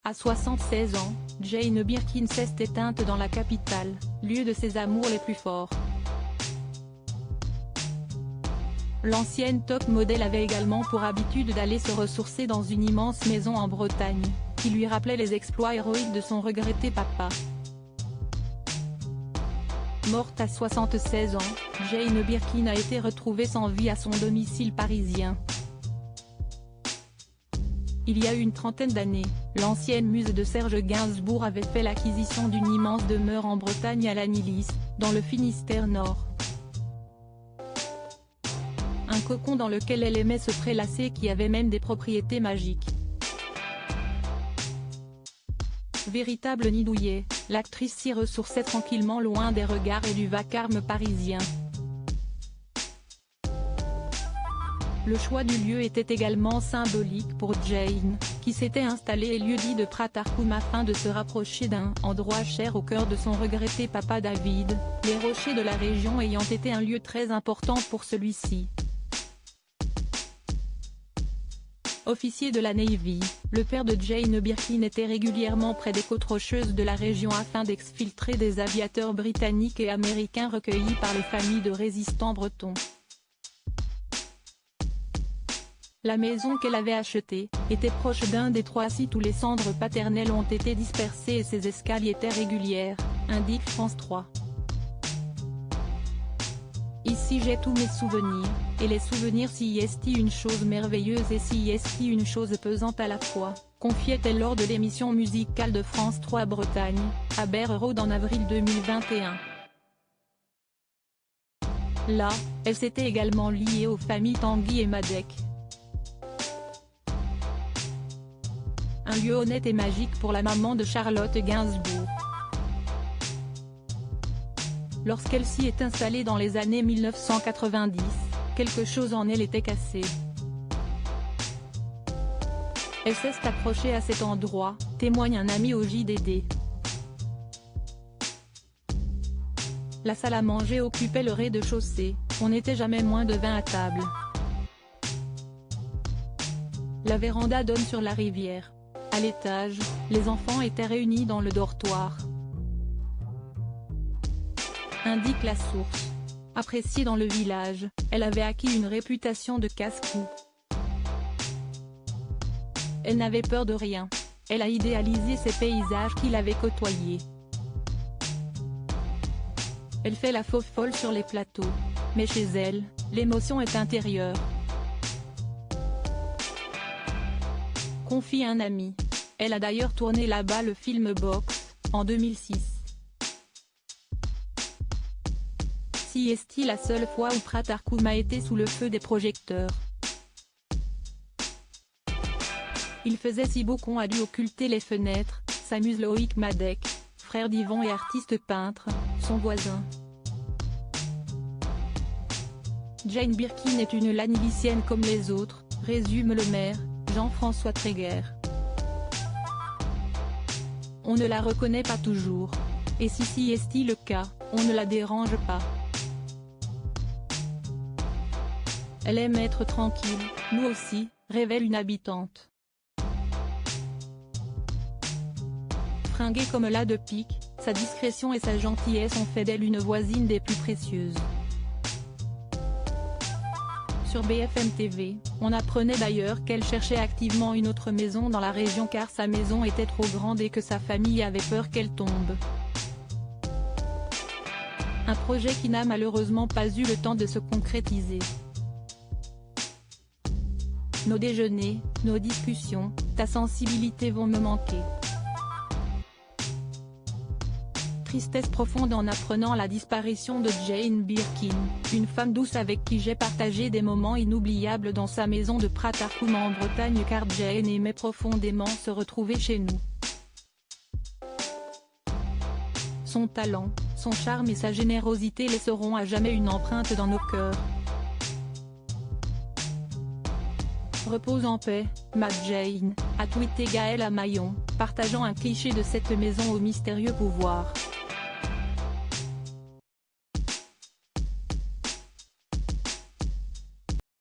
À 76 ans, Jane Birkin s'est éteinte dans la capitale, lieu de ses amours les plus forts. L'ancienne top modèle avait également pour habitude d'aller se ressourcer dans une immense maison en Bretagne, qui lui rappelait les exploits héroïques de son regretté papa. Morte à 76 ans, Jane Birkin a été retrouvée sans vie à son domicile parisien. Il y a une trentaine d'années, l'ancienne muse de Serge Gainsbourg avait fait l'acquisition d'une immense demeure en Bretagne à Lannilis, dans le Finistère Nord. Un cocon dans lequel elle aimait se prélasser qui avait même des propriétés magiques. Véritable nid douillet, l'actrice s'y ressourçait tranquillement loin des regards et du vacarme parisien. Le choix du lieu était également symbolique pour Jane, qui s'était installée lieu-dit de Pratarkoum afin de se rapprocher d'un endroit cher au cœur de son regretté papa David, les rochers de la région ayant été un lieu très important pour celui-ci. Officier de la Navy, le père de Jane Birkin était régulièrement près des côtes rocheuses de la région afin d'exfiltrer des aviateurs britanniques et américains recueillis par les familles de résistants bretons. La maison qu'elle avait achetée, était proche d'un des 3 sites où les cendres paternelles ont été dispersées et ses escales y étaient régulières, indique France 3. Ici j'ai tous mes souvenirs, et les souvenirs si est une chose merveilleuse et si est une chose pesante à la fois, confiait-elle lors de l'émission musicale de France 3 Bretagne, à Berre Road en avril 2021. Là, elle s'était également liée aux familles Tanguy et Madec. Un lieu honnête et magique pour la maman de Charlotte Gainsbourg. Lorsqu'elle s'y est installée dans les années 1990, quelque chose en elle était cassé. Elle s'est approchée à cet endroit, témoigne un ami au JDD. La salle à manger occupait le rez-de-chaussée, on n'était jamais moins de 20 à table. La véranda donne sur la rivière. À l'étage, les enfants étaient réunis dans le dortoir. Indique la source. Appréciée dans le village, elle avait acquis une réputation de casse-cou. Elle n'avait peur de rien. Elle a idéalisé ces paysages qu'il avait côtoyés. Elle fait la fauve folle sur les plateaux. Mais chez elle, l'émotion est intérieure. Confie un ami. Elle a d'ailleurs tourné là-bas le film Box, en 2006. Si est-il la seule fois où Pratarkoum a été sous le feu des projecteurs. Il faisait si beau qu'on a dû occulter les fenêtres, s'amuse Loïc Madec, frère d'Yvon et artiste peintre, son voisin. Jane Birkin est une Lannilisienne comme les autres, résume le maire, Jean-François Tréguer. On ne la reconnaît pas toujours. Et si est le cas, on ne la dérange pas. Elle aime être tranquille, nous aussi, révèle une habitante. Fringuée comme la de pique, sa discrétion et sa gentillesse ont fait d'elle une voisine des plus précieuses. Sur BFM TV, on apprenait d'ailleurs qu'elle cherchait activement une autre maison dans la région car sa maison était trop grande et que sa famille avait peur qu'elle tombe. Un projet qui n'a malheureusement pas eu le temps de se concrétiser. Nos déjeuners, nos discussions, ta sensibilité vont me manquer. Tristesse profonde en apprenant la disparition de Jane Birkin, une femme douce avec qui j'ai partagé des moments inoubliables dans sa maison de Pratarkoum en Bretagne car Jane aimait profondément se retrouver chez nous. Son talent, son charme et sa générosité laisseront à jamais une empreinte dans nos cœurs. Repose en paix, ma Jane, a tweeté Gaël Amaillon, partageant un cliché de cette maison au mystérieux pouvoir.